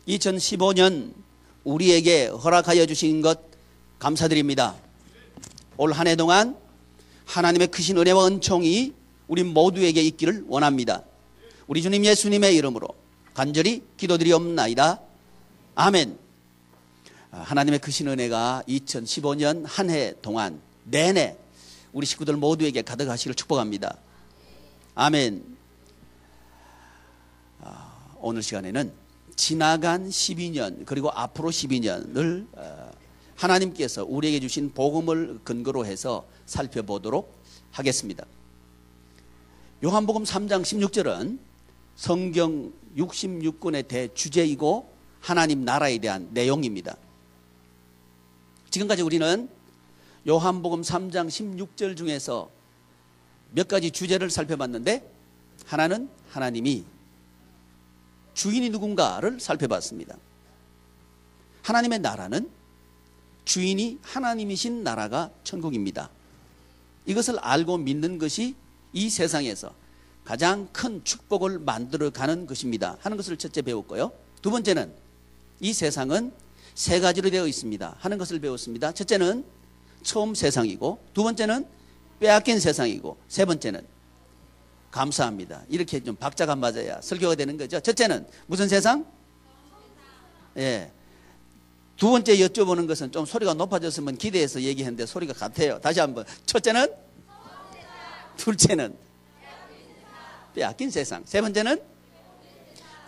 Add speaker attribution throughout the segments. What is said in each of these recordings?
Speaker 1: 2015년 우리에게 허락하여 주신 것 감사드립니다. 올 한 해 동안 하나님의 크신 은혜와 은총이 우리 모두에게 있기를 원합니다. 우리 주님 예수님의 이름으로 간절히 기도드리옵나이다. 아멘. 하나님의 크신 은혜가 2015년 한 해 동안 내내 우리 식구들 모두에게 가득하시기를 축복합니다. 아멘. 오늘 시간에는 지나간 12년 그리고 앞으로 12년을 하나님께서 우리에게 주신 복음을 근거로 해서 살펴보도록 하겠습니다. 요한복음 3장 16절은 성경 66권의 대주제이고 하나님 나라에 대한 내용입니다. 지금까지 우리는 요한복음 3장 16절 중에서 몇 가지 주제를 살펴봤는데, 하나는 하나님이 주인이 누군가를 살펴봤습니다. 하나님의 나라는 주인이 하나님이신 나라가 천국입니다. 이것을 알고 믿는 것이 이 세상에서 가장 큰 축복을 만들어가는 것입니다 하는 것을 첫째 배웠고요. 두 번째는 이 세상은 세 가지로 되어 있습니다 하는 것을 배웠습니다. 첫째는 처음 세상이고, 두 번째는 빼앗긴 세상이고, 세 번째는 감사합니다. 이렇게 좀 박자가 맞아야 설교가 되는 거죠. 첫째는 무슨 세상? 예. 두 번째 여쭤보는 것은 좀 소리가 높아졌으면 기대해서 얘기했는데 소리가 같아요. 다시 한번. 첫째는? 둘째는? 빼앗긴 세상. 세 번째는?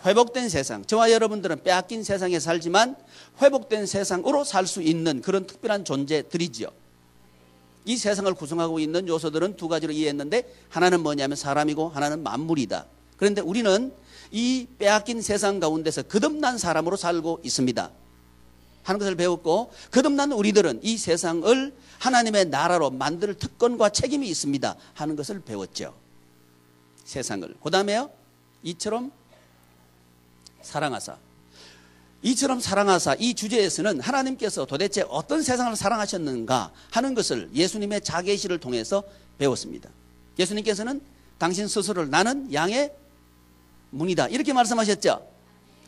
Speaker 1: 회복된 세상. 저와 여러분들은 빼앗긴 세상에 살지만 회복된 세상으로 살 수 있는 그런 특별한 존재들이지요. 이 세상을 구성하고 있는 요소들은 두 가지로 이해했는데, 하나는 뭐냐면 사람이고 하나는 만물이다. 그런데 우리는 이 빼앗긴 세상 가운데서 거듭난 사람으로 살고 있습니다 하는 것을 배웠고, 거듭난 우리들은 이 세상을 하나님의 나라로 만들 특권과 책임이 있습니다 하는 것을 배웠죠. 세상을. 그 다음에요, 이처럼 사랑하사. 이처럼 사랑하사, 이 주제에서는 하나님께서 도대체 어떤 세상을 사랑하셨는가 하는 것을 예수님의 자계시를 통해서 배웠습니다. 예수님께서는 당신 스스로를 나는 양의 문이다 이렇게 말씀하셨죠.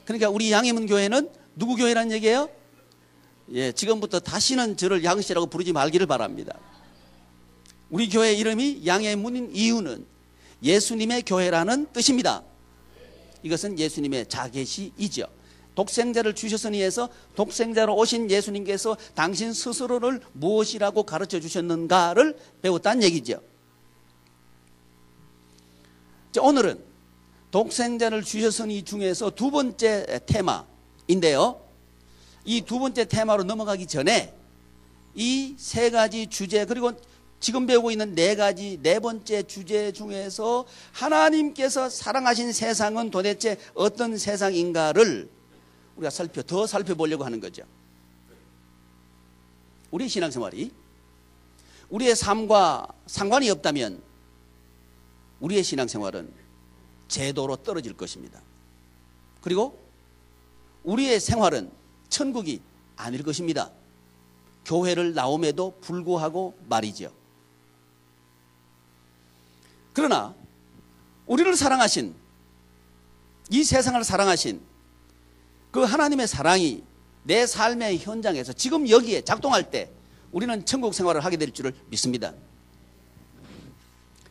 Speaker 1: 그러니까 우리 양의 문 교회는 누구 교회라는 얘기예요? 예, 지금부터 다시는 저를 양씨라고 부르지 말기를 바랍니다. 우리 교회 이름이 양의 문인 이유는 예수님의 교회라는 뜻입니다. 이것은 예수님의 자계시이죠. 독생자를 주셨으니 해서 독생자로 오신 예수님께서 당신 스스로를 무엇이라고 가르쳐 주셨는가를 배웠다는 얘기죠. 오늘은 독생자를 주셨으니 중에서 두 번째 테마인데요, 이 두 번째 테마로 넘어가기 전에 이 세 가지 주제, 그리고 지금 배우고 있는 네 번째 주제 중에서 하나님께서 사랑하신 세상은 도대체 어떤 세상인가를 우리가 더 살펴보려고 하는 거죠. 우리의 신앙생활이 우리의 삶과 상관이 없다면 우리의 신앙생활은 제도로 떨어질 것입니다. 그리고 우리의 생활은 천국이 아닐 것입니다. 교회를 나옴에도 불구하고 말이죠. 그러나 우리를 사랑하신, 이 세상을 사랑하신 그 하나님의 사랑이 내 삶의 현장에서 지금 여기에 작동할 때 우리는 천국 생활을 하게 될 줄을 믿습니다.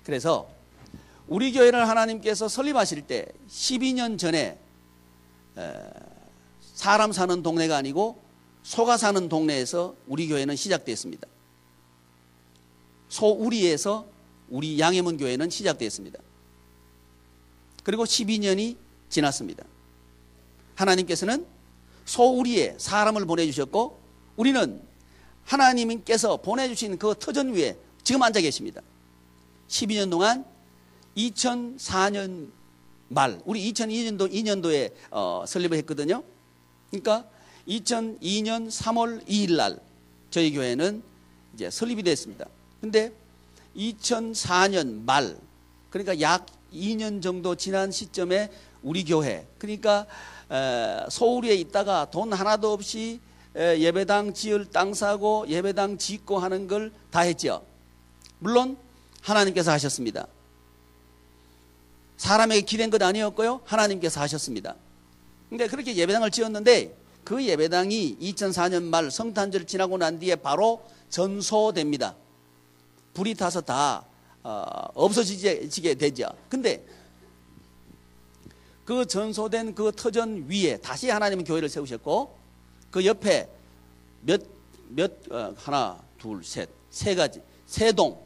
Speaker 1: 그래서 우리 교회를 하나님께서 설립하실 때 12년 전에 사람 사는 동네가 아니고 소가 사는 동네에서 우리 교회는 시작됐습니다. 소우리에서 우리 양해문 교회는 시작됐습니다. 그리고 12년이 지났습니다. 하나님께서는 소우리에 사람을 보내주셨고, 우리는 하나님께서 보내주신 그 터전 위에 지금 앉아 계십니다. 12년 동안 2004년 말, 우리 2002년도에 설립을 했거든요. 그러니까 2002년 3월 2일 날 저희 교회는 이제 설립이 됐습니다. 근데 2004년 말, 그러니까 약 2년 정도 지난 시점에 우리 교회, 그러니까 소우리에 있다가 돈 하나도 없이 예배당 지을 땅 사고 예배당 짓고 하는 걸 다 했죠. 물론 하나님께서 하셨습니다. 사람에게 기댄 것 아니었고요, 하나님께서 하셨습니다. 근데 그렇게 예배당을 지었는데 그 예배당이 2004년 말 성탄절 지나고 난 뒤에 바로 전소됩니다. 불이 타서 다 없어지게 되죠. 근데 그 전소된 그 터전 위에 다시 하나님은 교회를 세우셨고 그 옆에 하나, 둘, 셋, 세 가지, 세 동.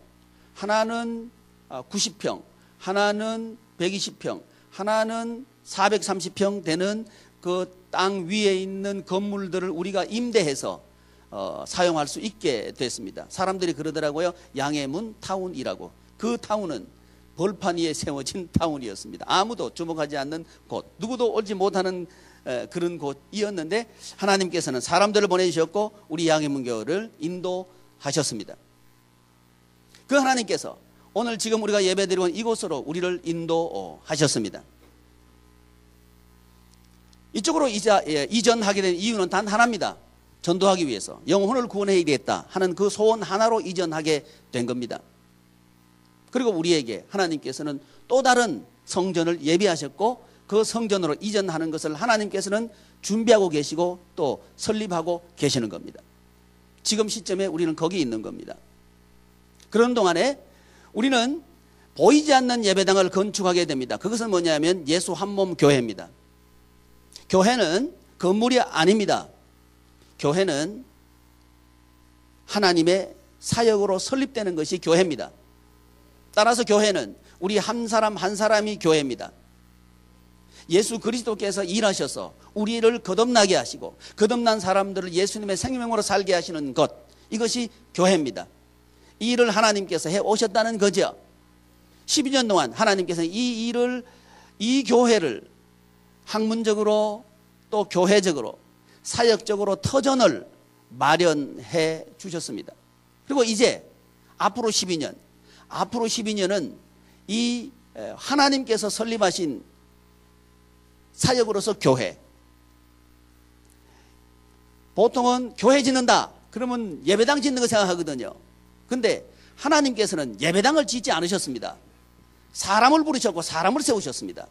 Speaker 1: 하나는 90평, 하나는 120평, 하나는 430평 되는 그 땅 위에 있는 건물들을 우리가 임대해서 사용할 수 있게 됐습니다. 사람들이 그러더라고요. 양해문 타운이라고. 그 타운은 벌판 위에 세워진 타운이었습니다. 아무도 주목하지 않는 곳, 누구도 오지 못하는 그런 곳이었는데 하나님께서는 사람들을 보내주셨고 우리 양해문교회를 인도하셨습니다. 그 하나님께서 오늘 지금 우리가 예배드리고 있는 이곳으로 우리를 인도하셨습니다. 이쪽으로 이전하게 된 이유는 단 하나입니다. 전도하기 위해서 영혼을 구원해야 되겠다 하는 그 소원 하나로 이전하게 된 겁니다. 그리고 우리에게 하나님께서는 또 다른 성전을 예비하셨고 그 성전으로 이전하는 것을 하나님께서는 준비하고 계시고 또 설립하고 계시는 겁니다. 지금 시점에 우리는 거기 있는 겁니다. 그런 동안에 우리는 보이지 않는 예배당을 건축하게 됩니다. 그것은 뭐냐면 예수 한몸 교회입니다. 교회는 건물이 아닙니다. 교회는 하나님의 사역으로 설립되는 것이 교회입니다. 따라서 교회는 우리 한 사람 한 사람이 교회입니다. 예수 그리스도께서 일하셔서 우리를 거듭나게 하시고 거듭난 사람들을 예수님의 생명으로 살게 하시는 것, 이것이 교회입니다. 이 일을 하나님께서 해 오셨다는 거죠. 12년 동안 하나님께서는 이 교회를 학문적으로 또 교회적으로 사역적으로 터전을 마련해 주셨습니다. 그리고 이제 앞으로 12년은 이 하나님께서 설립하신 사역으로서 교회. 보통은 교회 짓는다 그러면 예배당 짓는 거 생각하거든요. 근데 하나님께서는 예배당을 짓지 않으셨습니다. 사람을 부르셨고 사람을 세우셨습니다.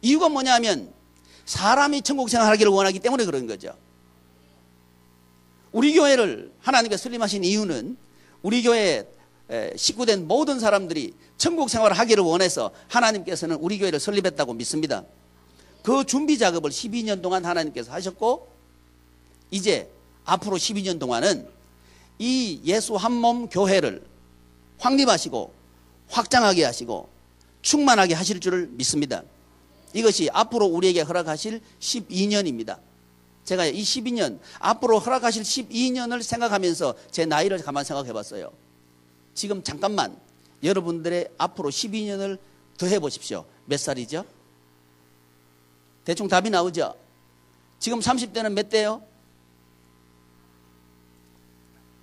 Speaker 1: 이유가 뭐냐면 사람이 천국 생활하기를 원하기 때문에 그런 거죠. 우리 교회를 하나님께서 설립하신 이유는 우리 교회에 식구된 모든 사람들이 천국 생활을 하기를 원해서 하나님께서는 우리 교회를 설립했다고 믿습니다. 그 준비 작업을 12년 동안 하나님께서 하셨고 이제 앞으로 12년 동안은 이 예수 한몸 교회를 확립하시고 확장하게 하시고 충만하게 하실 줄을 믿습니다. 이것이 앞으로 우리에게 허락하실 12년입니다. 제가 이 12년, 앞으로 허락하실 12년을 생각하면서 제 나이를 가만 생각해 봤어요. 지금 잠깐만 여러분들의 앞으로 12년을 더해 보십시오. 몇 살이죠? 대충 답이 나오죠? 지금 30대는 몇 대요?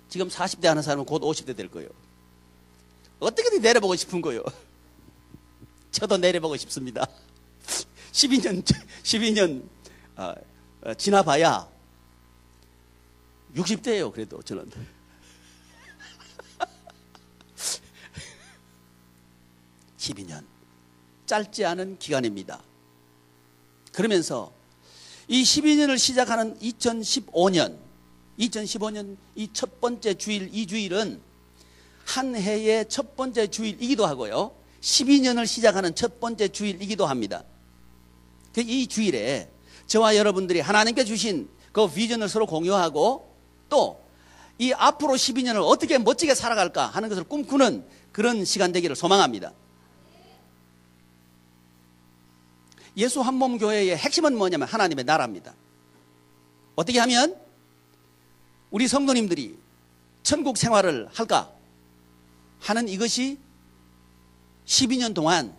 Speaker 1: 지금 40대 하는 사람은 곧 50대 될 거예요. 어떻게든 내려보고 싶은 거예요. 저도 내려보고 싶습니다. 12년 지나봐야 60대예요. 그래도 저는 12년 짧지 않은 기간입니다. 그러면서 이 12년을 시작하는 2015년 이 첫 번째 주일, 이 주일은 한 해의 첫 번째 주일이기도 하고요. 12년을 시작하는 첫 번째 주일이기도 합니다. 이 주일에 저와 여러분들이 하나님께 주신 그 비전을 서로 공유하고 또 이 앞으로 12년을 어떻게 멋지게 살아갈까 하는 것을 꿈꾸는 그런 시간 되기를 소망합니다. 예수 한몸 교회의 핵심은 뭐냐면 하나님의 나라입니다. 어떻게 하면 우리 성도님들이 천국 생활을 할까 하는 이것이 12년 동안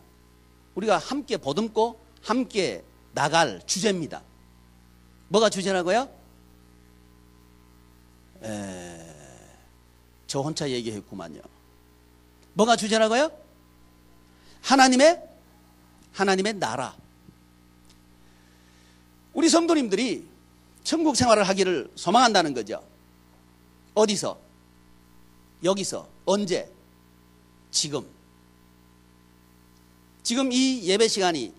Speaker 1: 우리가 함께 보듬고 함께 나갈 주제입니다. 뭐가 주제라고요? 저 혼자 얘기했구만요. 뭐가 주제라고요? 하나님의 나라. 우리 성도님들이 천국 생활을 하기를 소망한다는 거죠. 어디서? 여기서. 언제? 지금 이 예배 시간이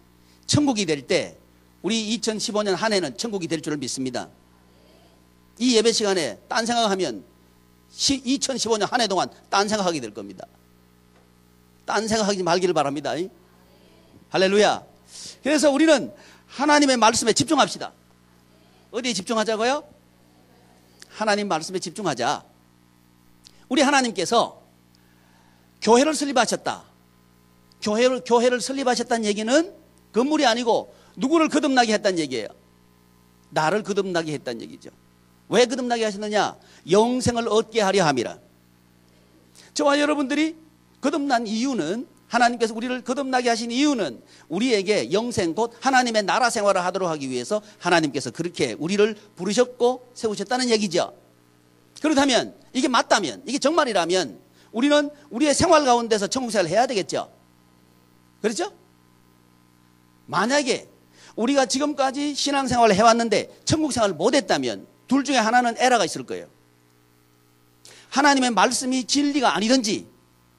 Speaker 1: 천국이 될 때 우리 2015년 한 해는 천국이 될 줄을 믿습니다. 이 예배 시간에 딴 생각하면 2015년 한 해 동안 딴 생각하게 될 겁니다. 딴 생각하지 말기를 바랍니다. 할렐루야. 그래서 우리는 하나님의 말씀에 집중합시다. 어디에 집중하자고요? 하나님 말씀에 집중하자. 우리 하나님께서 교회를 설립하셨다. 교회를 설립하셨다는 얘기는 건물이 아니고 누구를 거듭나게 했다는 얘기예요. 나를 거듭나게 했다는 얘기죠. 왜 거듭나게 하셨느냐? 영생을 얻게 하려 함이라. 저와 여러분들이 거듭난 이유는, 하나님께서 우리를 거듭나게 하신 이유는 우리에게 영생 곧 하나님의 나라 생활을 하도록 하기 위해서 하나님께서 그렇게 우리를 부르셨고 세우셨다는 얘기죠. 그렇다면, 이게 맞다면, 이게 정말이라면 우리는 우리의 생활 가운데서 천국 생활을 해야 되겠죠. 그렇죠? 만약에 우리가 지금까지 신앙생활을 해왔는데 천국 생활을 못했다면 둘 중에 하나는 에러가 있을 거예요. 하나님의 말씀이 진리가 아니든지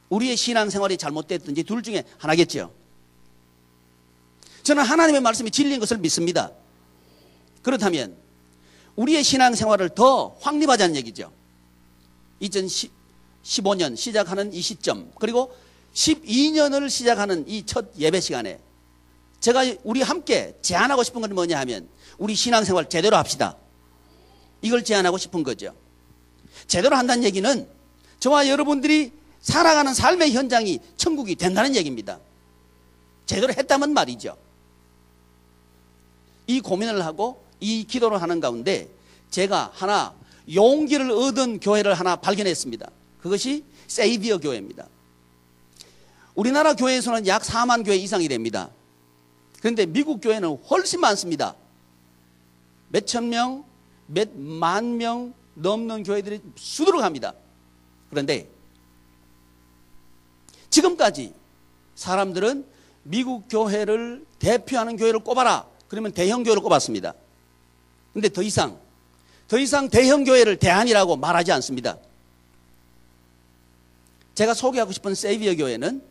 Speaker 1: 우리의 신앙생활이 잘못됐든지 둘 중에 하나겠죠. 저는 하나님의 말씀이 진리인 것을 믿습니다. 그렇다면 우리의 신앙생활을 더 확립하자는 얘기죠. 2015년 시작하는 이 시점, 그리고 12년을 시작하는 이 첫 예배 시간에 제가 우리 함께 제안하고 싶은 건 뭐냐 하면 우리 신앙생활 제대로 합시다. 이걸 제안하고 싶은 거죠. 제대로 한다는 얘기는 저와 여러분들이 살아가는 삶의 현장이 천국이 된다는 얘기입니다. 제대로 했다면 말이죠. 이 고민을 하고 이 기도를 하는 가운데 제가 하나 용기를 얻은 교회를 하나 발견했습니다. 그것이 세이비어 교회입니다. 우리나라 교회에서는 약 4만 교회 이상이 됩니다. 그런데 미국 교회는 훨씬 많습니다. 몇천 명, 몇만 명 넘는 교회들이 수두룩합니다. 그런데 지금까지 사람들은 미국 교회를 대표하는 교회를 꼽아라. 그러면 대형 교회를 꼽았습니다. 그런데 더 이상 대형 교회를 대안이라고 말하지 않습니다. 제가 소개하고 싶은 세이비어 교회는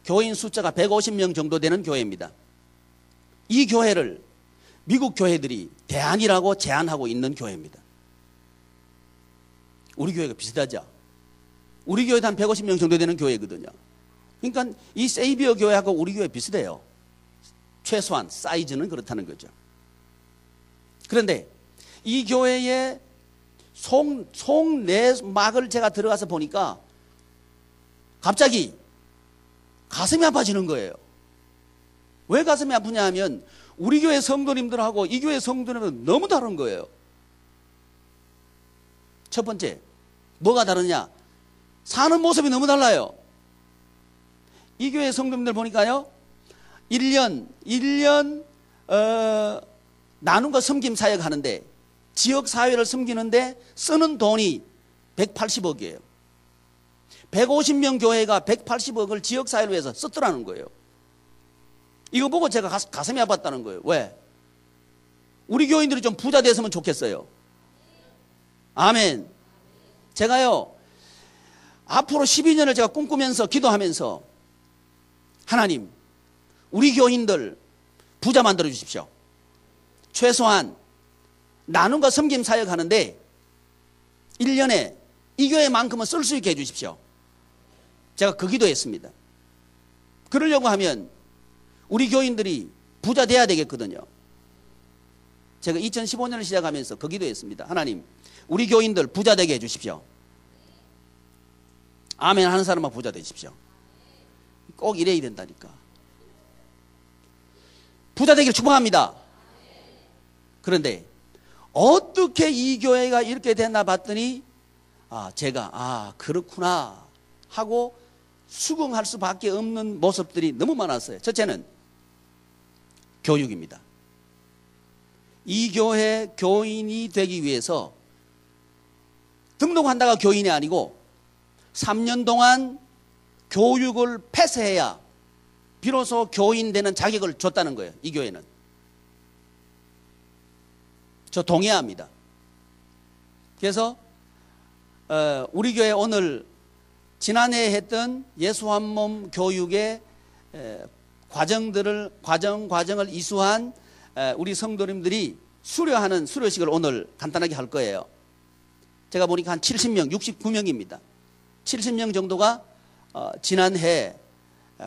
Speaker 1: 교인 숫자가 150명 정도 되는 교회입니다. 이 교회를 미국 교회들이 대안이라고 제안하고 있는 교회입니다. 우리 교회가 비슷하죠. 우리 교회도 한 150명 정도 되는 교회거든요. 그러니까 이 세이비어 교회하고 우리 교회 비슷해요. 최소한 사이즈는 그렇다는 거죠. 그런데 이 교회의 속내막을 제가 들어가서 보니까 갑자기 가슴이 아파지는 거예요. 왜 가슴이 아프냐 하면 우리 교회 성도님들하고 이 교회 성도님들은 너무 다른 거예요. 첫 번째, 뭐가 다르냐? 사는 모습이 너무 달라요. 이 교회 성도님들 보니까요, 1년 나눔과 섬김 사역 하는데, 지역 사회를 섬기는데 쓰는 돈이 180억이에요. 150명 교회가 180억을 지역 사회를 위해서 썼더라는 거예요. 이거 보고 제가 가슴이 아팠다는 거예요. 왜? 우리 교인들이 좀 부자 됐으면 좋겠어요. 아멘. 제가요, 앞으로 12년을 제가 꿈꾸면서 기도하면서 하나님, 우리 교인들 부자 만들어 주십시오. 최소한 나눔과 섬김 사역 하는데 1년에 이 교회만큼은 쓸 수 있게 해 주십시오. 제가 그 기도했습니다. 그러려고 하면 우리 교인들이 부자 돼야 되겠거든요. 제가 2015년을 시작하면서 그 기도했습니다. 하나님, 우리 교인들 부자 되게 해 주십시오. 아멘 하는 사람만 부자 되십시오. 꼭 이래야 된다니까. 부자 되기를 축복합니다. 그런데 어떻게 이 교회가 이렇게 됐나 봤더니 제가 그렇구나 하고 수긍할 수밖에 없는 모습들이 너무 많았어요. 첫째는 교육입니다. 이 교회 교인이 되기 위해서 등록한다가 교인이 아니고 3년 동안 교육을 패스해야 비로소 교인 되는 자격을 줬다는 거예요. 이 교회는. 저 동의합니다. 그래서 우리 교회 오늘 지난해 했던 예수 한 몸 교육의 과정을 이수한 우리 성도님들이 수료하는 수료식을 오늘 간단하게 할 거예요. 제가 보니까 한 70명, 69명입니다. 70명 정도가 지난해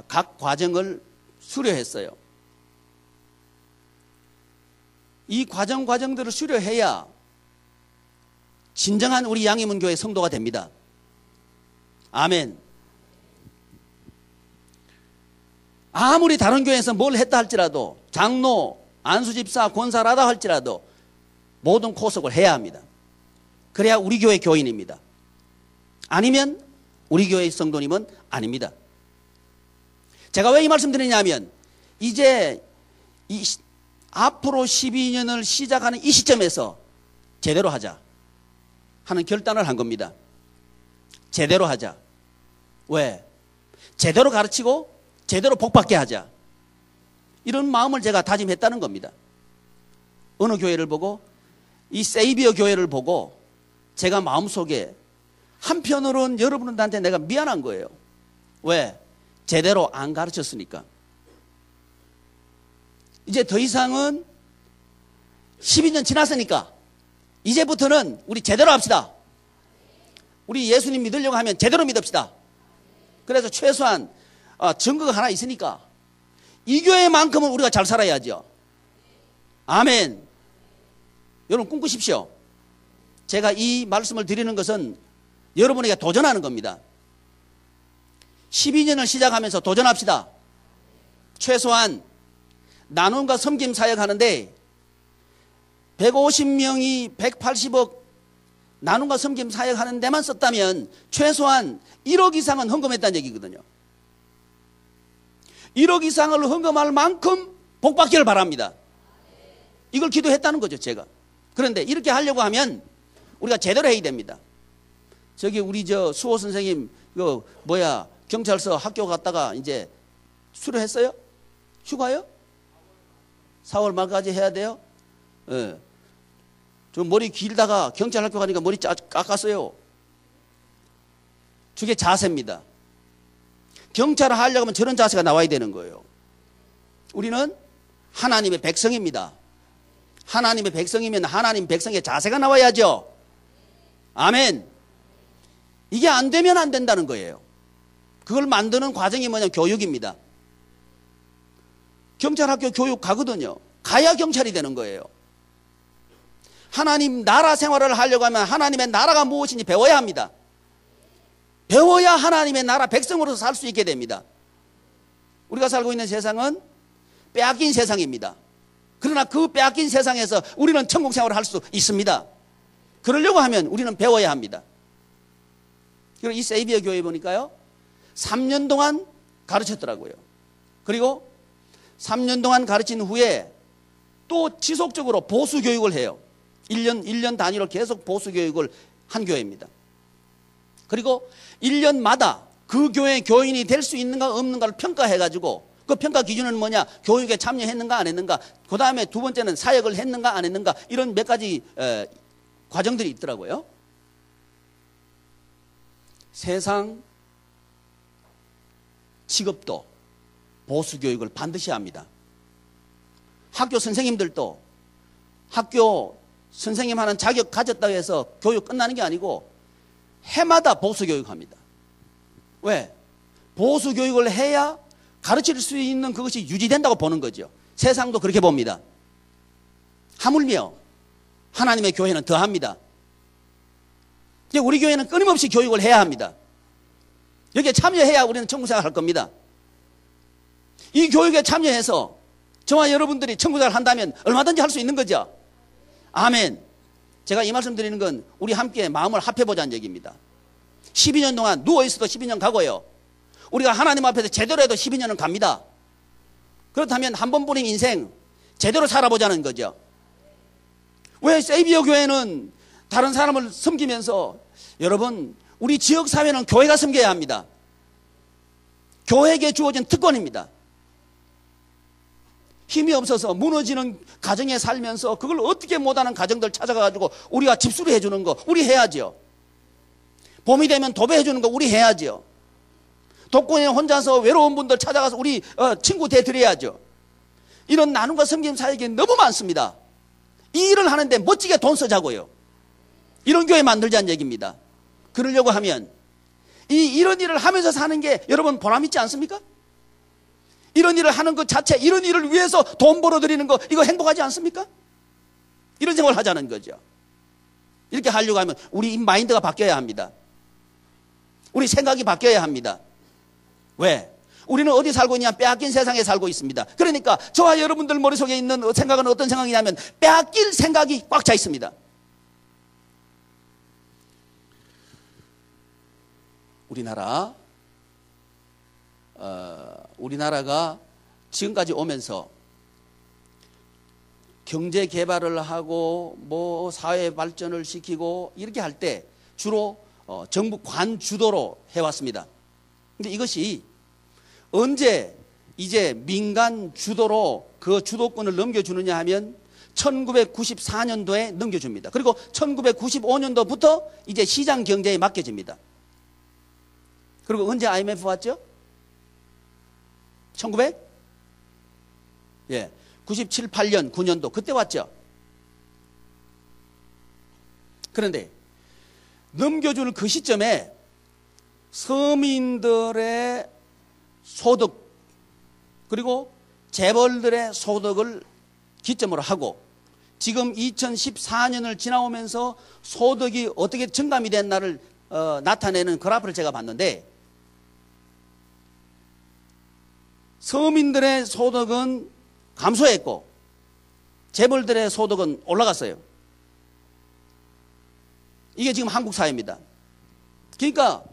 Speaker 1: 각 과정을 수료했어요. 이 과정들을 수료해야 진정한 우리 양희문 교회 성도가 됩니다. 아멘. 아무리 다른 교회에서 뭘 했다 할지라도, 장로, 안수집사, 권사라다 할지라도 모든 코석을 해야 합니다. 그래야 우리 교회 교인입니다. 아니면 우리 교회의 성도님은 아닙니다. 제가 왜 이 말씀드리냐면, 이제 앞으로 12년을 시작하는 이 시점에서 제대로 하자 하는 결단을 한 겁니다. 제대로 하자. 왜? 제대로 가르치고 제대로 복받게 하자. 이런 마음을 제가 다짐했다는 겁니다. 어느 교회를 보고, 이 세이비어 교회를 보고 제가 마음속에 한편으로는 여러분들한테 내가 미안한 거예요. 왜? 제대로 안 가르쳤으니까. 이제 더 이상은 12년 지났으니까 이제부터는 우리 제대로 합시다. 우리 예수님 믿으려고 하면 제대로 믿읍시다. 그래서 최소한 증거가 하나 있으니까 이 교회만큼은 우리가 잘 살아야죠. 아멘. 여러분 꿈꾸십시오. 제가 이 말씀을 드리는 것은 여러분에게 도전하는 겁니다. 12년을 시작하면서 도전합시다. 최소한 나눔과 섬김 사역하는데 150명이 180억 나눔과 섬김 사역하는 데만 썼다면 최소한 1억 이상은 헌금했다는 얘기거든요. 1억 이상을 헌금할 만큼 복받기를 바랍니다. 이걸 기도했다는 거죠, 제가. 그런데 이렇게 하려고 하면 우리가 제대로 해야 됩니다. 저기 우리 수호 선생님 경찰서 학교 갔다가 이제 수료했어요? 휴가요? 4월 말까지 해야 돼요? 예. 저 머리 길다가 경찰 학교 가니까 머리 깎았어요. 저게 자세입니다. 경찰을 하려고 하면 저런 자세가 나와야 되는 거예요. 우리는 하나님의 백성입니다. 하나님의 백성이면 하나님 백성의 자세가 나와야죠. 아멘. 이게 안 되면 안 된다는 거예요. 그걸 만드는 과정이 뭐냐면 교육입니다. 경찰학교 교육 가거든요. 가야 경찰이 되는 거예요. 하나님 나라 생활을 하려고 하면 하나님의 나라가 무엇인지 배워야 합니다. 배워야 하나님의 나라 백성으로서 살 수 있게 됩니다. 우리가 살고 있는 세상은 빼앗긴 세상입니다. 그러나 그 빼앗긴 세상에서 우리는 천국 생활을 할 수 있습니다. 그러려고 하면 우리는 배워야 합니다. 그리고 이 세이비어 교회 보니까요, 3년 동안 가르쳤더라고요. 그리고 3년 동안 가르친 후에 또 지속적으로 보수 교육을 해요. 1년 단위로 계속 보수 교육을 한 교회입니다. 그리고 1년마다 그 교회 교인이 될 수 있는가 없는가를 평가해가지고, 그 평가 기준은 뭐냐? 교육에 참여했는가 안 했는가, 그 다음에 두 번째는 사역을 했는가 안 했는가, 이런 몇 가지 과정들이 있더라고요. 세상 직업도 보수 교육을 반드시 합니다. 학교 선생님들도 학교 선생님 하는 자격 가졌다고 해서 교육 끝나는 게 아니고 해마다 보수 교육합니다. 왜? 보수 교육을 해야 가르칠 수 있는 그것이 유지된다고 보는 거죠. 세상도 그렇게 봅니다. 하물며 하나님의 교회는 더합니다. 우리 교회는 끊임없이 교육을 해야 합니다. 여기에 참여해야 우리는 천국생활 할 겁니다. 이 교육에 참여해서 저와 여러분들이 천국생활 한다면 얼마든지 할 수 있는 거죠. 아멘. 제가 이 말씀 드리는 건 우리 함께 마음을 합해보자는 얘기입니다. 12년 동안 누워있어도 12년 가고요. 우리가 하나님 앞에서 제대로 해도 12년은 갑니다. 그렇다면 한 번뿐인 인생 제대로 살아보자는 거죠. 왜 세이비어 교회는 다른 사람을 섬기면서, 여러분, 우리 지역사회는 교회가 섬겨야 합니다. 교회에게 주어진 특권입니다. 힘이 없어서 무너지는 가정에 살면서 그걸 어떻게 못하는 가정들 찾아가가지고 우리가 집수리 해주는 거 우리 해야죠. 봄이 되면 도배해주는 거 우리 해야죠. 독거에 혼자서 외로운 분들 찾아가서 우리 친구 대드려야죠. 이런 나눔과 섬김 사역이 너무 많습니다. 이 일을 하는데 멋지게 돈 쓰자고요. 이런 교회 만들자는 얘기입니다. 그러려고 하면 이런 일을 하면서 사는 게 여러분 보람있지 않습니까? 이런 일을 하는 것 자체, 이런 일을 위해서 돈 벌어들이는 거, 이거 행복하지 않습니까? 이런 생각을 하자는 거죠. 이렇게 하려고 하면 우리 마인드가 바뀌어야 합니다. 우리 생각이 바뀌어야 합니다. 왜? 우리는 어디 살고 있냐? 빼앗긴 세상에 살고 있습니다. 그러니까 저와 여러분들 머릿속에 있는 생각은 어떤 생각이냐면 빼앗길 생각이 꽉 차 있습니다. 우리나라가 지금까지 오면서 경제 개발을 하고 뭐 사회 발전을 시키고 이렇게 할 때 주로 정부 관주도로 해왔습니다. 근데 이것이 언제 이제 민간 주도로 그 주도권을 넘겨주느냐 하면 1994년도에 넘겨줍니다. 그리고 1995년도부터 이제 시장 경제에 맡겨집니다. 그리고 언제 IMF 왔죠? 97, 8년, 9년도 그때 왔죠. 그런데 넘겨줄 그 시점에 서민들의 소득 그리고 재벌들의 소득을 기점으로 하고 지금 2014년을 지나오면서 소득이 어떻게 증감이 됐나를 나타내는 그래프를 제가 봤는데 서민들의 소득은 감소했고 재벌들의 소득은 올라갔어요. 이게 지금 한국 사회입니다. 그러니까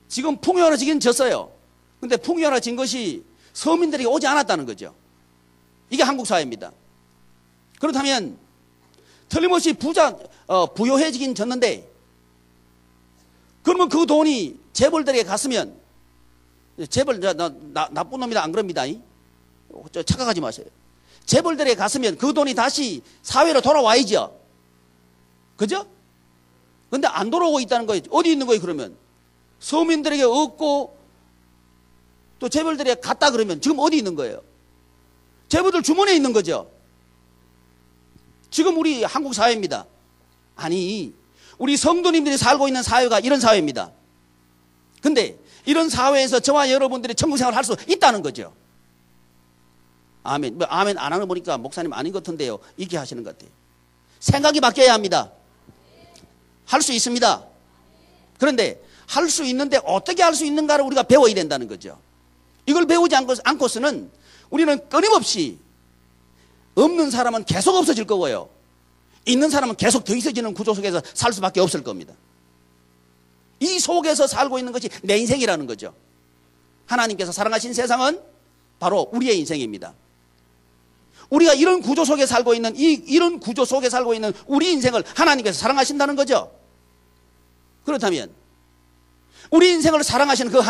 Speaker 1: 지금 풍요로워지긴 졌어요. 근데 풍요로워진 것이 서민들이 오지 않았다는 거죠. 이게 한국 사회입니다. 그렇다면 틀림없이 부유해지긴 졌는데 그러면 그 돈이 재벌들에게 갔으면 재벌 나쁜 놈이다 안 그럽니다. 착각하지 마세요. 재벌들에게 갔으면 그 돈이 다시 사회로 돌아와야죠. 그죠? 근데 안 돌아오고 있다는 거예요. 어디 있는 거예요 그러면? 서민들에게 얻고 또 재벌들에게 갔다 그러면 지금 어디 있는 거예요? 재벌들 주머니에 있는 거죠. 지금 우리 한국 사회입니다. 아니 우리 성도님들이 살고 있는 사회가 이런 사회입니다. 근데 이런 사회에서 저와 여러분들이 천국 생활을 할 수 있다는 거죠. 아멘. 아멘 안 하는 거 보니까 목사님 아닌 것 같은데요. 이렇게 하시는 것 같아요. 생각이 바뀌어야 합니다. 할 수 있습니다. 그런데 할 수 있는데 어떻게 할 수 있는가를 우리가 배워야 된다는 거죠. 이걸 배우지 않고서는 우리는 끊임없이 없는 사람은 계속 없어질 거고요. 있는 사람은 계속 더 있어지는 구조 속에서 살 수밖에 없을 겁니다. 이 속에서 살고 있는 것이 내 인생이라는 거죠. 하나님께서 사랑하신 세상은 바로 우리의 인생입니다. 우리가 이런 구조 속에 살고 있는 이런 구조 속에 살고 있는 우리 인생을 하나님께서 사랑하신다는 거죠. 그렇다면 우리 인생을 사랑하시는 그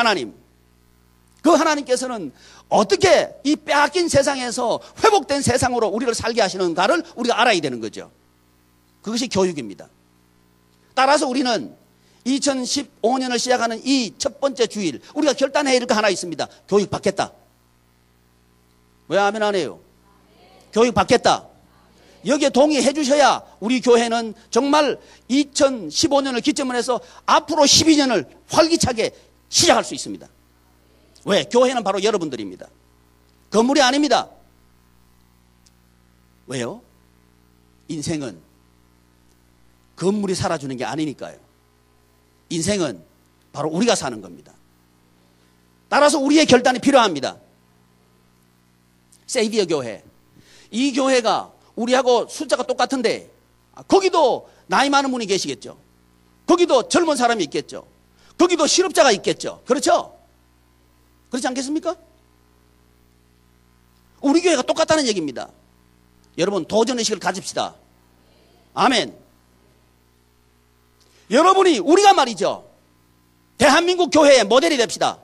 Speaker 1: 하나님께서는 어떻게 이 빼앗긴 세상에서 회복된 세상으로 우리를 살게 하시는가를 우리가 알아야 되는 거죠. 그것이 교육입니다. 따라서 우리는 2015년을 시작하는 이 첫 번째 주일 우리가 결단해야 될 거 하나 있습니다. 교육 받겠다. 왜 아멘 안 해요? 교육 받겠다. 여기에 동의해 주셔야 우리 교회는 정말 2015년을 기점으로 해서 앞으로 12년을 활기차게 시작할 수 있습니다. 왜? 교회는 바로 여러분들입니다. 건물이 아닙니다. 왜요? 인생은 건물이 살아주는 게 아니니까요. 인생은 바로 우리가 사는 겁니다. 따라서 우리의 결단이 필요합니다. 세이비어 교회. 이 교회가 우리하고 숫자가 똑같은데 거기도 나이 많은 분이 계시겠죠. 거기도 젊은 사람이 있겠죠. 거기도 실업자가 있겠죠. 그렇죠? 그렇지 않겠습니까? 우리 교회가 똑같다는 얘기입니다. 여러분 도전의식을 가집시다. 아멘. 여러분이 우리가 말이죠. 대한민국 교회의 모델이 됩시다.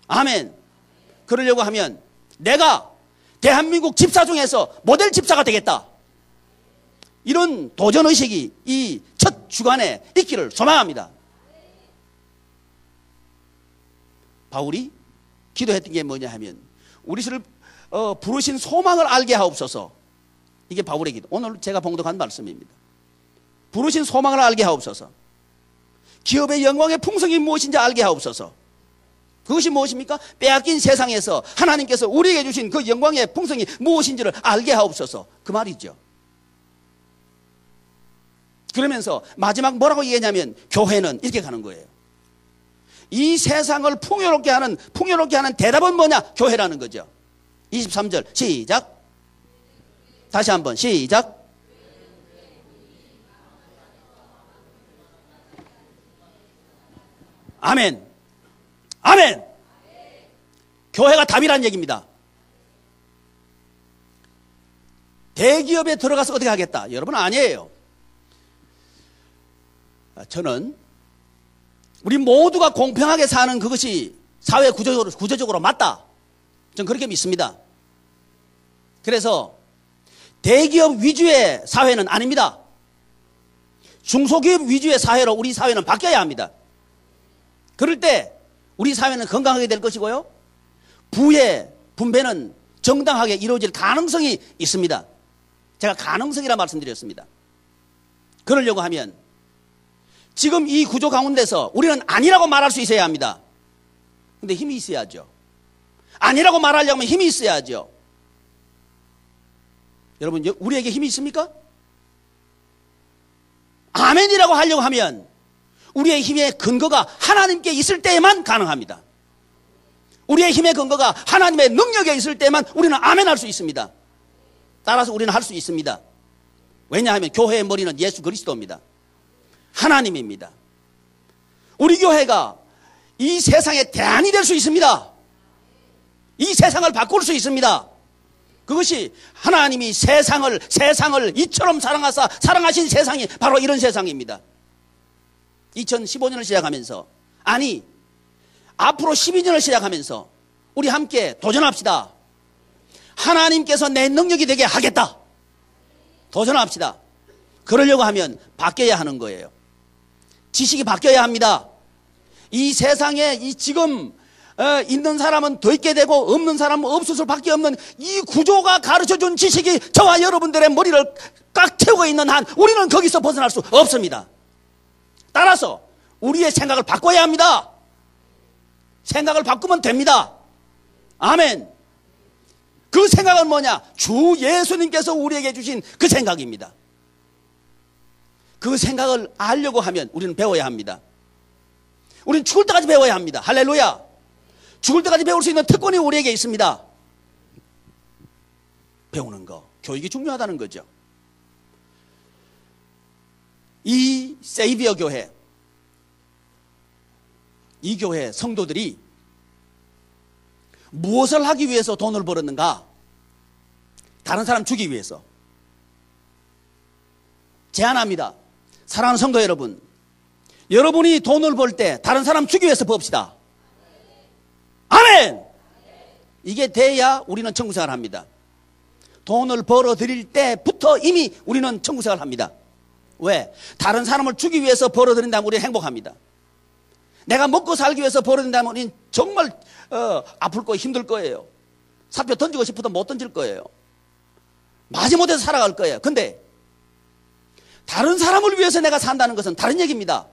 Speaker 1: 아멘. 그러려고 하면 내가 대한민국 집사 중에서 모델 집사가 되겠다. 이런 도전의식이 이 첫 주간에 있기를 소망합니다. 바울이 기도했던 게 뭐냐 하면 부르신 소망을 알게 하옵소서. 이게 바울의 기도. 오늘 제가 봉독한 말씀입니다. 부르신 소망을 알게 하옵소서. 기업의 영광의 풍성이 무엇인지 알게 하옵소서. 그것이 무엇입니까? 빼앗긴 세상에서 하나님께서 우리에게 주신 그 영광의 풍성이 무엇인지를 알게 하옵소서. 그 말이죠. 그러면서 마지막 뭐라고 얘기하냐면 교회는 이렇게 가는 거예요. 이 세상을 풍요롭게 하는 대답은 뭐냐? 교회라는 거죠. 23절 시작. 다시 한번 시작. 아멘. 아멘. 교회가 답이란 얘기입니다. 대기업에 들어가서 어떻게 하겠다? 여러분 아니에요. 저는 우리 모두가 공평하게 사는 그것이 사회 구조적으로 맞다. 저는 그렇게 믿습니다. 그래서 대기업 위주의 사회는 아닙니다. 중소기업 위주의 사회로 우리 사회는 바뀌어야 합니다. 그럴 때 우리 사회는 건강하게 될 것이고요. 부의 분배는 정당하게 이루어질 가능성이 있습니다. 제가 가능성이라 말씀드렸습니다. 그러려고 하면 지금 이 구조 가운데서 우리는 아니라고 말할 수 있어야 합니다. 근데 힘이 있어야죠. 아니라고 말하려면 힘이 있어야죠. 여러분, 우리에게 힘이 있습니까? 아멘이라고 하려고 하면 우리의 힘의 근거가 하나님께 있을 때에만 가능합니다. 우리의 힘의 근거가 하나님의 능력에 있을 때만 우리는 아멘 할 수 있습니다. 따라서 우리는 할 수 있습니다. 왜냐하면 교회의 머리는 예수 그리스도입니다. 하나님입니다. 우리 교회가 이 세상의 대안이 될 수 있습니다. 이 세상을 바꿀 수 있습니다. 그것이 하나님이 세상을 이처럼 사랑하신 세상이 바로 이런 세상입니다. 2015년을 시작하면서, 아니 앞으로 12년을 시작하면서 우리 함께 도전합시다. 하나님께서 내 능력이 되게 하겠다. 도전합시다. 그러려고 하면 바뀌어야 하는 거예요. 지식이 바뀌어야 합니다. 이 세상에 이 지금 있는 사람은 더 있게 되고 없는 사람은 없을 수밖에 없는 이 구조가 가르쳐준 지식이 저와 여러분들의 머리를 꽉 채우고 있는 한 우리는 거기서 벗어날 수 없습니다. 따라서 우리의 생각을 바꿔야 합니다. 생각을 바꾸면 됩니다. 아멘. 그 생각은 뭐냐? 주 예수님께서 우리에게 주신 그 생각입니다. 그 생각을 알려고 하면 우리는 배워야 합니다. 우리는 죽을 때까지 배워야 합니다. 할렐루야. 죽을 때까지 배울 수 있는 특권이 우리에게 있습니다. 배우는 거, 교육이 중요하다는 거죠. 이 세이비어 교회, 이 교회 성도들이 무엇을 하기 위해서 돈을 벌었는가? 다른 사람 주기 위해서. 제안합니다. 사랑하는 성도 여러분, 여러분이 돈을 벌 때 다른 사람 주기 위해서 봅시다. 아멘! 이게 돼야 우리는 천국생활을 합니다. 돈을 벌어들일 때부터 이미 우리는 천국생활을 합니다. 왜? 다른 사람을 주기 위해서 벌어들인다면 우리는 행복합니다. 내가 먹고 살기 위해서 벌어들인다면 우리는 정말 아플 거예요. 힘들 거예요. 사표 던지고 싶어도 못 던질 거예요. 마지못해서 살아갈 거예요. 근데 다른 사람을 위해서 내가 산다는 것은 다른 얘기입니다.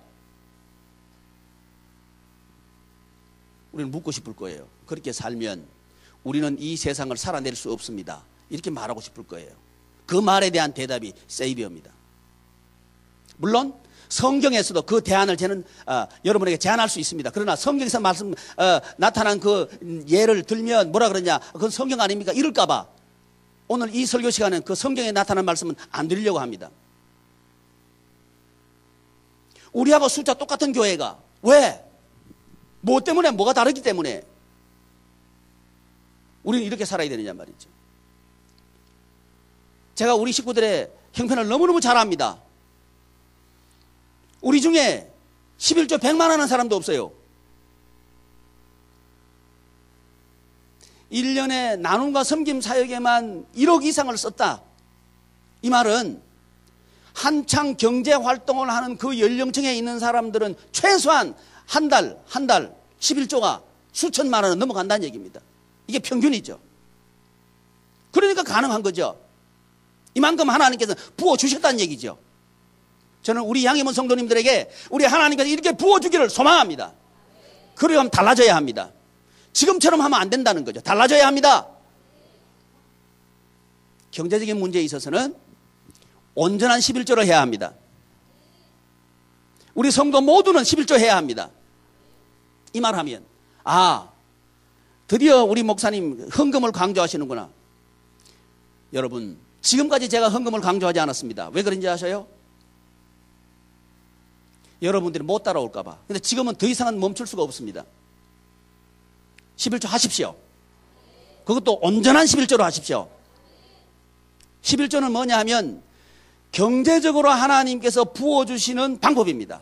Speaker 1: 우리는 묻고 싶을 거예요. 그렇게 살면 우리는 이 세상을 살아낼 수 없습니다. 이렇게 말하고 싶을 거예요. 그 말에 대한 대답이 세이비어입니다. 물론 성경에서도 그 대안을 저는 여러분에게 제안할 수 있습니다. 그러나 성경에서 나타난 그 예를 들면 뭐라 그러냐, 그건 성경 아닙니까? 이럴까 봐 오늘 이 설교 시간은 그 성경에 나타난 말씀은 안 드리려고 합니다. 우리하고 숫자 똑같은 교회가 왜? 뭐 때문에? 뭐가 다르기 때문에 우리는 이렇게 살아야 되느냐 말이죠. 제가 우리 식구들의 형편을 너무너무 잘 압니다. 우리 중에 11조 100만 하는 사람도 없어요. 1년에 나눔과 섬김 사역에만 1억 이상을 썼다. 이 말은 한창 경제 활동을 하는 그 연령층에 있는 사람들은 최소한 한 달 11조가 수천만 원은 넘어간다는 얘기입니다. 이게 평균이죠. 그러니까 가능한 거죠. 이만큼 하나님께서 부어주셨다는 얘기죠. 저는 우리 양해문 성도님들에게 우리 하나님께서 이렇게 부어주기를 소망합니다. 그러면 달라져야 합니다. 지금처럼 하면 안 된다는 거죠. 달라져야 합니다. 경제적인 문제에 있어서는 온전한 11조를 해야 합니다. 우리 성도 모두는 11조 해야 합니다. 이 말 하면 드디어 우리 목사님 헌금을 강조하시는구나. 여러분, 지금까지 제가 헌금을 강조하지 않았습니다. 왜 그런지 아셔요? 여러분들이 못 따라올까 봐. 근데 지금은 더 이상은 멈출 수가 없습니다. 11조 하십시오. 그것도 온전한 11조로 하십시오. 11조는 뭐냐 하면 경제적으로 하나님께서 부어주시는 방법입니다.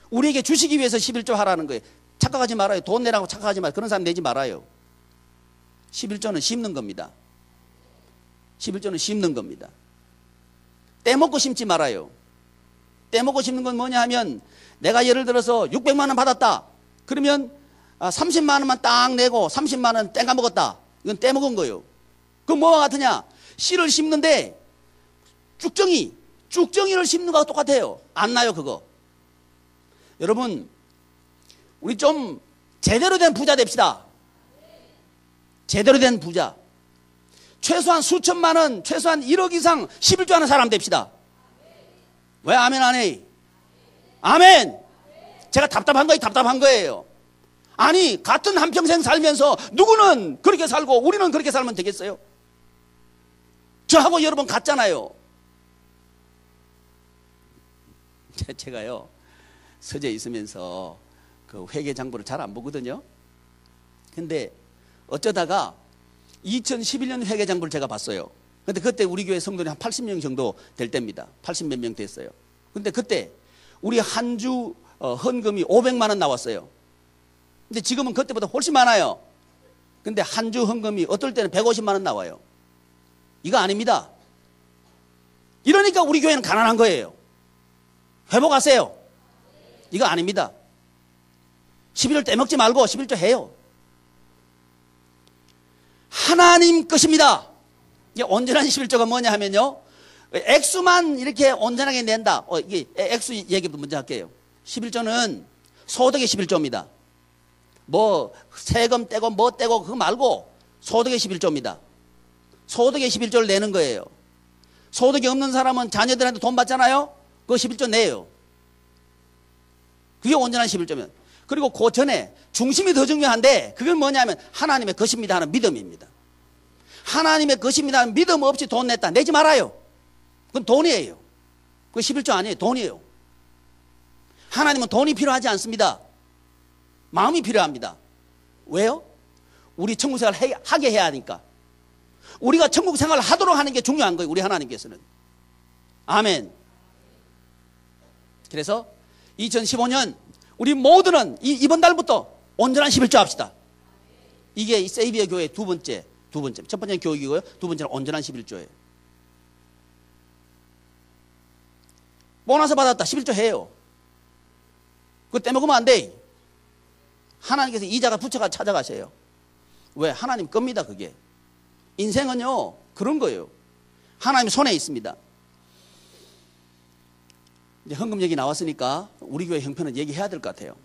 Speaker 1: 우리에게 주시기 위해서 11조 하라는 거예요. 착각하지 말아요. 돈 내라고 착각하지 말아요. 그런 사람 내지 말아요. 11조는 심는 겁니다. 11조는 심는 겁니다. 떼먹고 심지 말아요. 떼먹고 심는 건 뭐냐 하면 내가 예를 들어서 600만 원 받았다. 그러면 30만 원만 딱 내고 30만 원 땡가 먹었다. 이건 떼먹은 거예요. 그건 뭐와 같으냐? 씨를 심는데 쭉정이를 심는 거와 똑같아요. 안 나요, 그거. 여러분, 우리 좀 제대로 된 부자 됩시다. 제대로 된 부자. 최소한 수천만 원, 최소한 1억 이상 11조 하는 사람 됩시다. 왜 아멘 안 해? 아멘! 제가 답답한 거예요. 아니, 같은 한평생 살면서 누구는 그렇게 살고 우리는 그렇게 살면 되겠어요? 저하고 여러분 같잖아요. 제가요, 서재에 있으면서 그 회계 장부를 잘 안 보거든요. 근데 어쩌다가 2011년 회계 장부를 제가 봤어요. 근데 그때 우리 교회 성도들이 한 80명 정도 될 때입니다. 80 몇 명 됐어요. 근데 그때 우리 한 주 헌금이 500만 원 나왔어요. 근데 지금은 그때보다 훨씬 많아요. 근데 한 주 헌금이 어떨 때는 150만 원 나와요. 이거 아닙니다. 이러니까 우리 교회는 가난한 거예요. 회복하세요. 이거 아닙니다. 11월 떼먹지 말고 11조 해요. 하나님 것입니다. 이게 온전한 11조가 뭐냐 하면요, 액수만 이렇게 온전하게 낸다. 이게 액수 얘기부터 먼저 할게요. 11조는 소득의 11조입니다. 뭐 세금 떼고 뭐 떼고 그거 말고 소득의 11조입니다. 소득의 11조를 내는 거예요. 소득이 없는 사람은 자녀들한테 돈 받잖아요. 그거 11조 내요. 그게 온전한 11조면. 그리고 그 전에 중심이 더 중요한데 그건 뭐냐면 하나님의 것입니다 하는 믿음입니다. 하나님의 것입니다 하는 믿음 없이 돈 냈다. 내지 말아요. 그건 돈이에요. 그건 11조 아니에요. 돈이에요. 하나님은 돈이 필요하지 않습니다. 마음이 필요합니다. 왜요? 우리 천국 생활 하게 해야 하니까. 우리가 천국 생활을 하도록 하는 게 중요한 거예요. 우리 하나님께서는. 아멘. 그래서 2015년 우리 모두는 이번 달부터 온전한 11조 합시다. 이게 세이비어 교회 두 번째. 첫 번째는 교육이고요. 두 번째는 온전한 11조예요. 보너스 받았다. 11조 해요. 그거 떼먹으면 안 돼. 하나님께서 이자가 부처가 찾아가세요. 왜? 하나님 겁니다, 그게. 인생은요, 그런 거예요. 하나님 손에 있습니다. 이제 헌금 얘기 나왔으니까 우리 교회 형편은 얘기해야 될 것 같아요.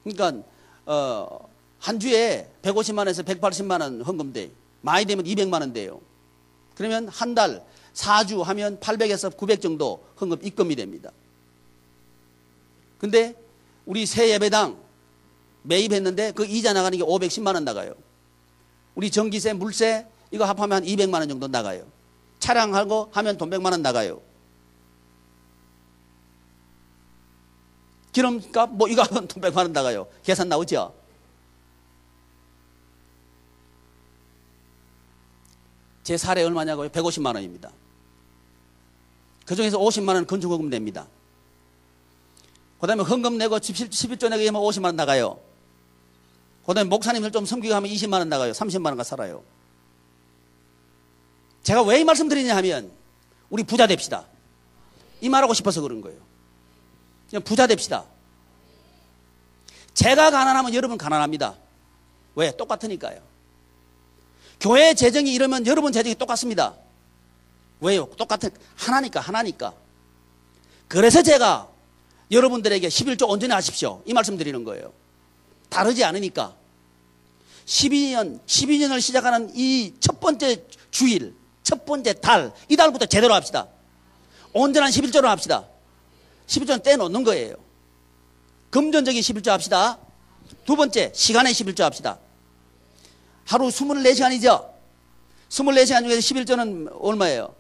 Speaker 1: 그러니까 한 주에 150만 원에서 180만 원 헌금돼. 많이 되면 200만 원 돼요. 그러면 한 달 4주 하면 800에서 900 정도 헌금 입금이 됩니다. 근데 우리 새 예배당 매입했는데 그 이자 나가는 게 510만 원 나가요. 우리 전기세, 물세 이거 합하면 한 200만 원 정도 나가요. 차량하고 하면 돈 100만 원 나가요. 기름값 뭐 이거 하면 돈 100만 원 나가요. 계산 나오죠? 제 사례 얼마냐고요? 150만 원입니다. 그중에서 50만 원 건축헌금 냅니다. 그 다음에 헌금 내고 11조 내고 하면 50만 원 나가요. 그 다음에 목사님들 좀 섬기고 하면 20만 원 나가요. 30만 원가 살아요. 제가 왜 이 말씀 드리냐 하면 우리 부자 됩시다. 이 말하고 싶어서 그런 거예요. 그냥 부자 됩시다. 제가 가난하면 여러분 가난합니다. 왜? 똑같으니까요. 교회 재정이 이러면 여러분 재정이 똑같습니다. 왜요? 똑같은 하나니까. 그래서 제가 여러분들에게 11조 온전히 하십시오. 이 말씀 드리는 거예요. 다르지 않으니까. 12년을 시작하는 이 첫 번째 주일, 첫 번째 달, 이 달부터 제대로 합시다. 온전한 11조로 합시다. 11조는 떼놓는 거예요. 금전적인 11조 합시다. 두 번째, 시간의 11조 합시다. 하루 24시간이죠? 24시간 중에서 11조는 얼마예요?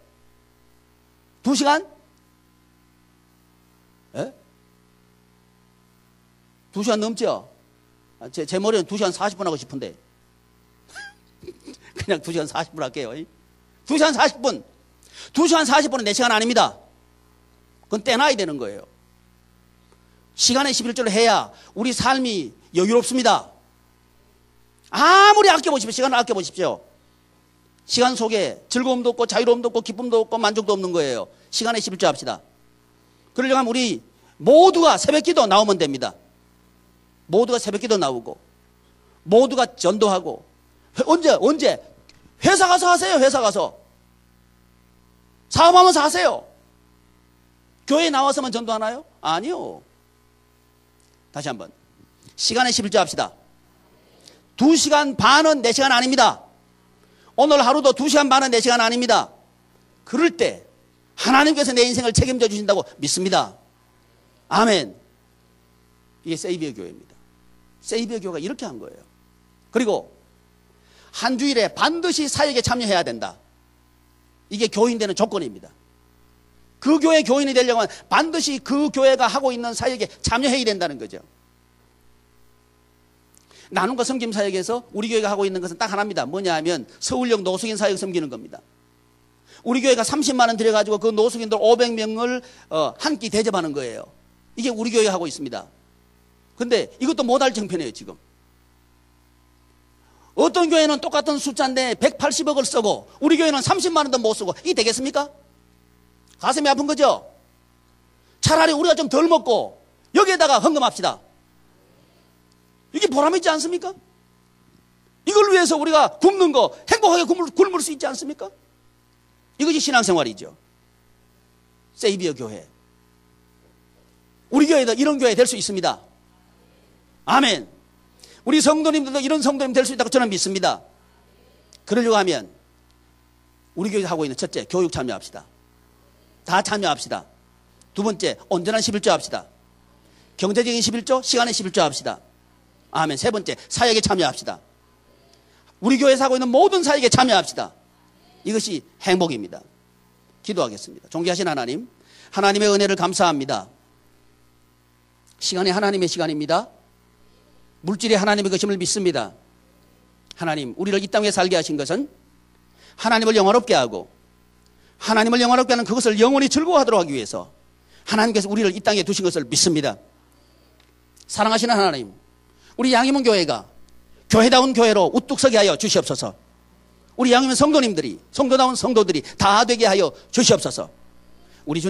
Speaker 1: 2시간? 예? 2시간 넘죠? 제 머리는 2시간 40분 하고 싶은데. 그냥 2시간 40분 할게요. 2시간 40분. 2시간 40분은 4시간 아닙니다. 그건 떼놔야 되는 거예요. 시간의 11조를 해야 우리 삶이 여유롭습니다. 아무리 아껴보십시오. 시간을 아껴보십시오. 시간 속에 즐거움도 없고 자유로움도 없고 기쁨도 없고 만족도 없는 거예요. 시간의 11조 합시다. 그러려고 하면 우리 모두가 새벽기도 나오면 됩니다. 모두가 새벽기도 나오고 모두가 전도하고 언제? 회사 가서 하세요. 회사 가서 사업하면서 하세요. 교회에 나와서만 전도하나요? 아니요. 다시 한번 시간의 11조 합시다. 2시간 반은 4시간 아닙니다. 오늘 하루도 2시간 반은 4시간 아닙니다. 그럴 때 하나님께서 내 인생을 책임져 주신다고 믿습니다. 아멘. 이게 세이비어 교회입니다. 세이비어 교회가 이렇게 한 거예요. 그리고 한 주일에 반드시 사역에 참여해야 된다. 이게 교인 되는 조건입니다. 그 교회 교인이 되려고 하면 반드시 그 교회가 하고 있는 사역에 참여해야 된다는 거죠. 나눔과 섬김 사역에서 우리 교회가 하고 있는 것은 딱 하나입니다. 뭐냐 하면 서울역 노숙인 사역 섬기는 겁니다. 우리 교회가 30만 원 들여가지고 그 노숙인들 500명을 한 끼 대접하는 거예요. 이게 우리 교회가 하고 있습니다. 근데 이것도 못할 정편이에요 지금. 어떤 교회는 똑같은 숫자인데 180억을 쓰고 우리 교회는 30만 원도 못 쓰고 이게 되겠습니까? 가슴이 아픈 거죠? 차라리 우리가 좀 덜 먹고 여기에다가 헌금합시다. 이게 보람 있지 않습니까? 이걸 위해서 우리가 굶는 거 행복하게 굶을 수 있지 않습니까? 이것이 신앙생활이죠. 세이비어 교회. 우리 교회도 이런 교회 될 수 있습니다. 아멘. 우리 성도님들도 이런 성도님 될 수 있다고 저는 믿습니다. 그러려고 하면 우리 교회에서 하고 있는 첫째, 교육 참여합시다. 다 참여합시다. 두 번째, 온전한 11조 합시다. 경제적인 11조, 시간의 11조 합시다. 아멘. 세 번째, 사역에 참여합시다. 우리 교회에서 하고 있는 모든 사역에 참여합시다. 이것이 행복입니다. 기도하겠습니다. 존귀하신 하나님, 하나님의 은혜를 감사합니다. 시간이 하나님의 시간입니다. 물질이 하나님의 것임을 믿습니다. 하나님, 우리를 이 땅에 살게 하신 것은 하나님을 영화롭게 하고 하나님을 영화롭게 하는 그것을 영원히 즐거워하도록 하기 위해서 하나님께서 우리를 이 땅에 두신 것을 믿습니다. 사랑하시는 하나님, 우리 양희문 교회가 교회다운 교회로 우뚝 서게 하여 주시옵소서. 우리 양희문 성도님들이, 성도다운 성도들이 다 되게 하여 주시옵소서. 우리 주님